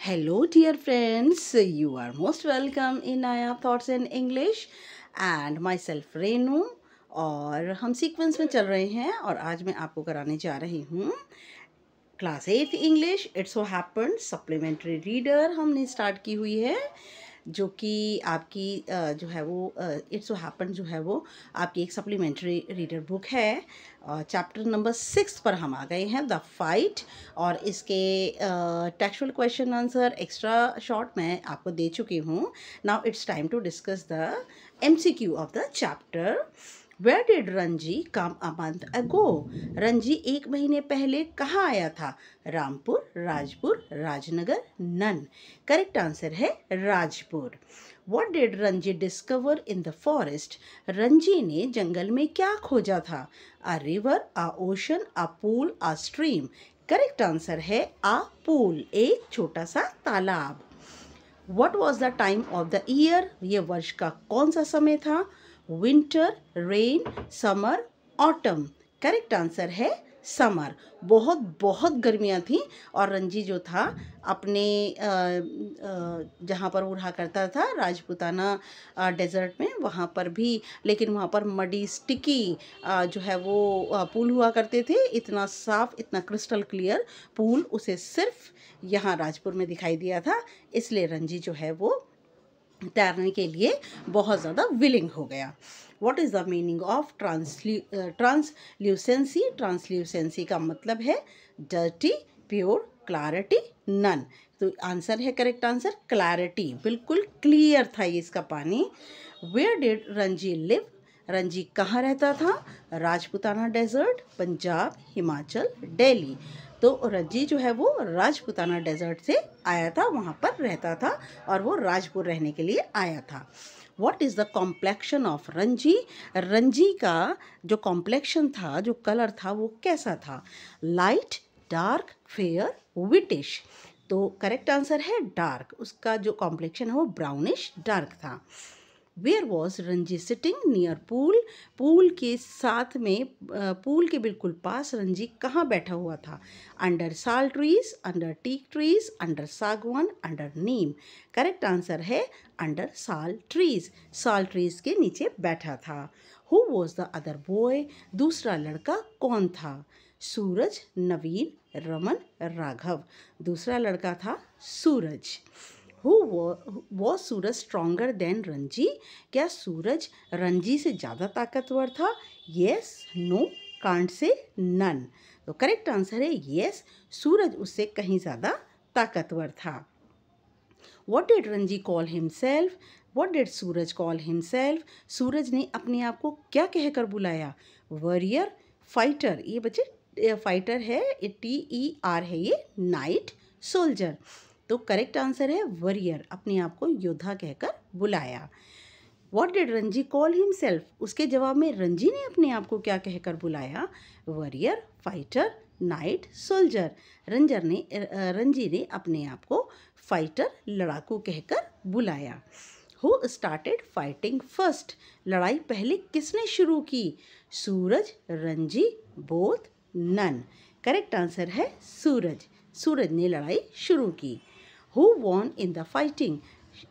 Hello, dear friends. You are most welcome in Naya Thoughts in English and myself Renu. और हम sequence में चल रहे हैं और आज मैं आपको कराने जा रही हूँ class 8 English. It's so happen supplementary reader हमने स्टार्ट की हुई है, जो कि आपकी जो है वो इट्स सो हैपन जो है वो आपकी एक सप्लीमेंट्री रीडर बुक है। चैप्टर नंबर 6 पर हम आ गए हैं, द फाइट। और इसके textual question answer extra short मैं आपको दे चुकी हूँ। Now it's time to discuss the MCQ of the chapter. Where did Ranji come a month ago? Ranji एक महीने पहले कहाँ आया था? Rampur, Rajpur, Rajnagar, none. Correct answer है Rajpur. What did Ranji discover in the forest? Ranji ने जंगल में क्या खोजा था? A river, a ocean, a pool, a stream। Correct answer है a pool, एक छोटा सा तालाब। What was the time of the year? ये वर्ष का कौन सा समय था? Winter, rain, summer, autumn. Correct answer है समर। बहुत बहुत गर्मियाँ थीं और रंजी जो था अपने जहाँ पर वो रहा करता था राजपूताना डेजर्ट में, वहाँ पर भी, लेकिन वहाँ पर मडी स्टिकी जो है वो पूल हुआ करते थे। इतना साफ, इतना क्रिस्टल क्लियर पूल उसे सिर्फ यहाँ राजपुर में दिखाई दिया था, इसलिए रंजी जो है वो तैरने के लिए बहुत ज़्यादा विलिंग हो गया। What is the meaning of translucency? ट्रांसल्यूसेंसी का मतलब है डर्टी, प्योर, क्लैरिटी, नन। तो आंसर है, करेक्ट आंसर क्लैरिटी, बिल्कुल क्लियर था ये इसका पानी। Where did Ranji live? Ranji कहाँ रहता था? राजपूताना डेजर्ट, पंजाब, हिमाचल, दिल्ली। तो रंजी जो है वो राजपूताना डेजर्ट से आया था, वहाँ पर रहता था और वो राजपुर रहने के लिए आया था। What is the complexion of Ranji? Ranji का जो कॉम्प्लेक्शन था, जो कलर था, वो कैसा था? Light, dark, fair, whitish. तो करेक्ट आंसर है डार्क। उसका जो कॉम्प्लेक्शन है वो ब्राउनिश डार्क था। Where was Ranji sitting? Near pool. Pool के साथ में पूल के बिल्कुल पास रंजी कहाँ बैठा हुआ था? Under sal trees, under teak trees, under sagwan, under neem. Correct answer है under sal trees. Sal trees के नीचे बैठा था। Who was the other boy? दूसरा लड़का कौन था? सूरज, नवीन, रमन, राघव। दूसरा लड़का था सूरज। वो सूरज स्ट्रॉन्गर देन रंजी? क्या सूरज रंजी से ज़्यादा ताकतवर था? Yes, no, can't say, none. तो करेक्ट आंसर है येस, सूरज उससे कहीं ज़्यादा ताकतवर था। What did Ranji call himself? What did Suraj call himself? Suraj ने अपने आप को क्या कहकर बुलाया? Warrior, fighter. ये बच्चे फाइटर है, TER है ये, नाइट, सोल्जर। तो करेक्ट आंसर है वॉरियर, अपने आप को योद्धा कहकर बुलाया। What did Ranji call himself? उसके जवाब में रंजी ने अपने आप को क्या कहकर बुलाया? Warrior, fighter, knight, soldier. Ranji ने अपने आप को फाइटर, लड़ाकू कहकर बुलाया। Who started fighting first? लड़ाई पहले किसने शुरू की? Suraj, Ranji, both, none. Correct answer है सूरज। सूरज ने लड़ाई शुरू की। Who won in the fighting?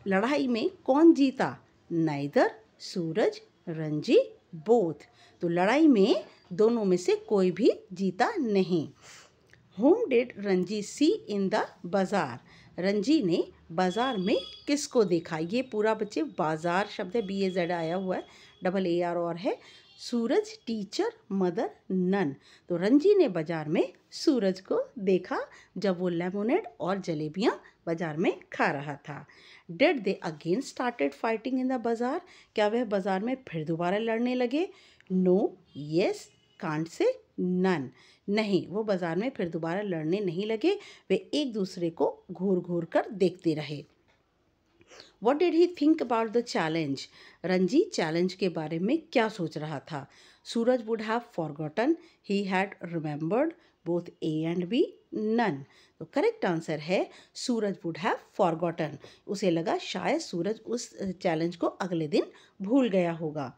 लड़ाई में कौन जीता? Neither, Suraj, Ranji, both. तो लड़ाई में दोनों में से कोई भी जीता नहीं। Whom did Ranji see in the bazaar? Ranji ने बाजार में किसको देखा? ये पूरा बच्चे बाजार शब्द है, BAZ आया हुआ है, AAR और है। सूरज, टीचर, मदर, नन। तो रंजी ने बाजार में सूरज को देखा जब वो लेमोनेड और जलेबियाँ बाजार में खा रहा था। Did they again started fighting in the bazaar? क्या वह बाजार में फिर दोबारा लड़ने लगे? No, yes, can't say, none. नहीं, वो बाजार में फिर दोबारा लड़ने नहीं लगे, वे एक दूसरे को घूर घूर कर देखते रहे। What did he think about the challenge? Ranji challenge के बारे में क्या सोच रहा था? सूरज would have forgotten, he had remembered, both A and B, none। तो करेक्ट आंसर है सूरज would have forgotten। उसे लगा शायद सूरज उस चैलेंज को अगले दिन भूल गया होगा।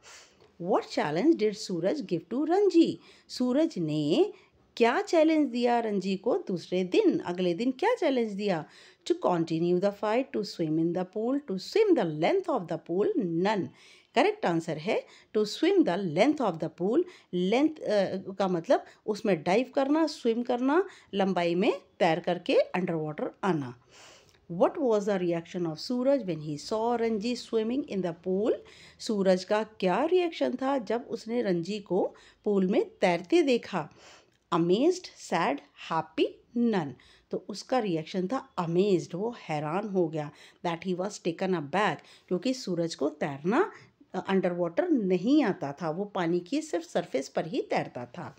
What challenge did Suraj give to Ranji? सूरज ने क्या चैलेंज दिया रंजी को दूसरे दिन, अगले दिन क्या चैलेंज दिया? To continue the fight, to swim in the pool, to swim the length of the pool, none. Correct answer है to swim the length of the pool. Length का मतलब उसमें डाइव करना, स्विम करना, लंबाई में तैर करके अंडर वाटर आना। What was the reaction of Suraj when he saw Ranji swimming in the pool? सूरज का क्या रिएक्शन था जब उसने रंजी को पूल में तैरते देखा? Amazed, sad, happy, none। तो उसका रिएक्शन था अमेज्ड, वो हैरान हो गया। That he was taken a back, क्योंकि सूरज को तैरना अंडर वाटर नहीं आता था, वो पानी की सिर्फ सरफेस पर ही तैरता था।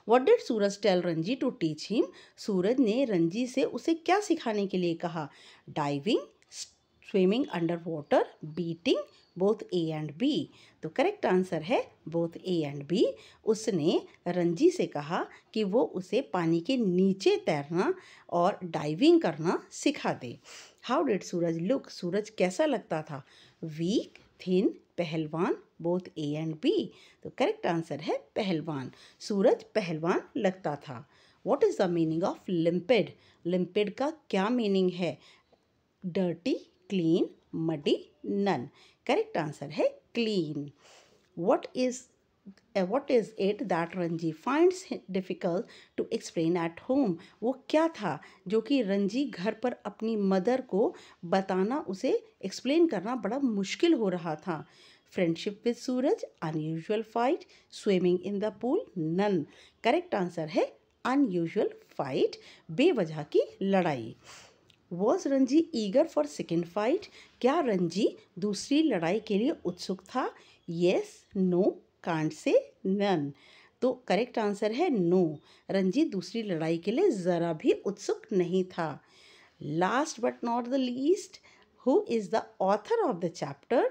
What did Suraj tell Ranji to teach him? Suraj ने रंजी से उसे क्या सिखाने के लिए कहा? Diving, swimming under water, beating, both A and B. तो करेक्ट आंसर है बोथ ए एंड बी। उसने रंजी से कहा कि वो उसे पानी के नीचे तैरना और डाइविंग करना सिखा दे। How did Suraj look? Suraj कैसा लगता था? वीक, थिन, पहलवान, बोथ ए एंड बी। तो करेक्ट आंसर है पहलवान। सूरज पहलवान लगता था। What is the meaning of limpid? Limpid का क्या मीनिंग है? Dirty, clean, muddy, none. Correct answer है clean. What is it that Ranji finds difficult to explain at home? वो क्या था जो कि रंजी घर पर अपनी मदर को बताना, उसे एक्सप्लेन करना बड़ा मुश्किल हो रहा था? Friendship with Suraj, unusual fight, swimming in the pool, none. Correct answer है अनयूजुअल फाइट, बेवजह की लड़ाई। Was Ranji eager for second fight? क्या रंजी दूसरी लड़ाई के लिए उत्सुक था? Yes, no, can't say, none. तो करेक्ट आंसर है नो। रंजी दूसरी लड़ाई के लिए ज़रा भी उत्सुक नहीं था। Last but not the least, who is the author of the chapter?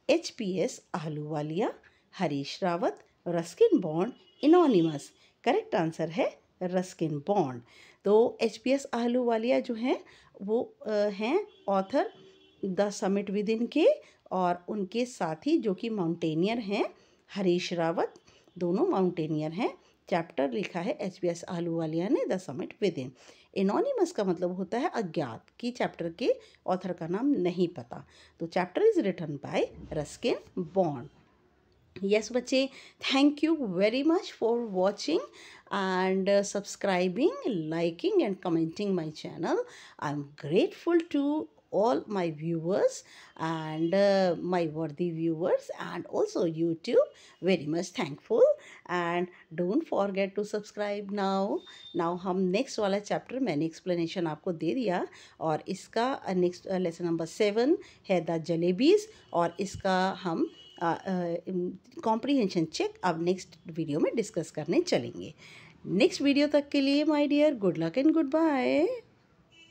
HPS Ahluwalia, Harish Rawat, Ruskin Bond, anonymous. Correct answer है रस्किन बॉन्ड। तो HPS आहलूवालिया जो हैं वो हैं author the summit within के, और उनके साथी जो कि माउंटेनियर हैं हरीश रावत, दोनों माउंटेनियर हैं। चैप्टर लिखा है HPS आहलूवालिया ने, the summit with in. Anonymous का मतलब होता है अज्ञात, कि चैप्टर के ऑथर का नाम नहीं पता। तो chapter is written by Ruskin Bond. yes बच्चे, thank you very much for watching and subscribing, liking and commenting my channel. I'm grateful to all my viewers and my worthy viewers and also YouTube, very much thankful, and don't forget to subscribe now हम next वाला chapter, मैंने explanation आपको दे दिया, और इसका next lesson number 7 है the जलेबीज़, और इसका हम कॉम्प्रीहेंशन चेक अब नेक्स्ट वीडियो में डिस्कस करने चलेंगे। नेक्स्ट वीडियो तक के लिए my dear, good luck and good bye.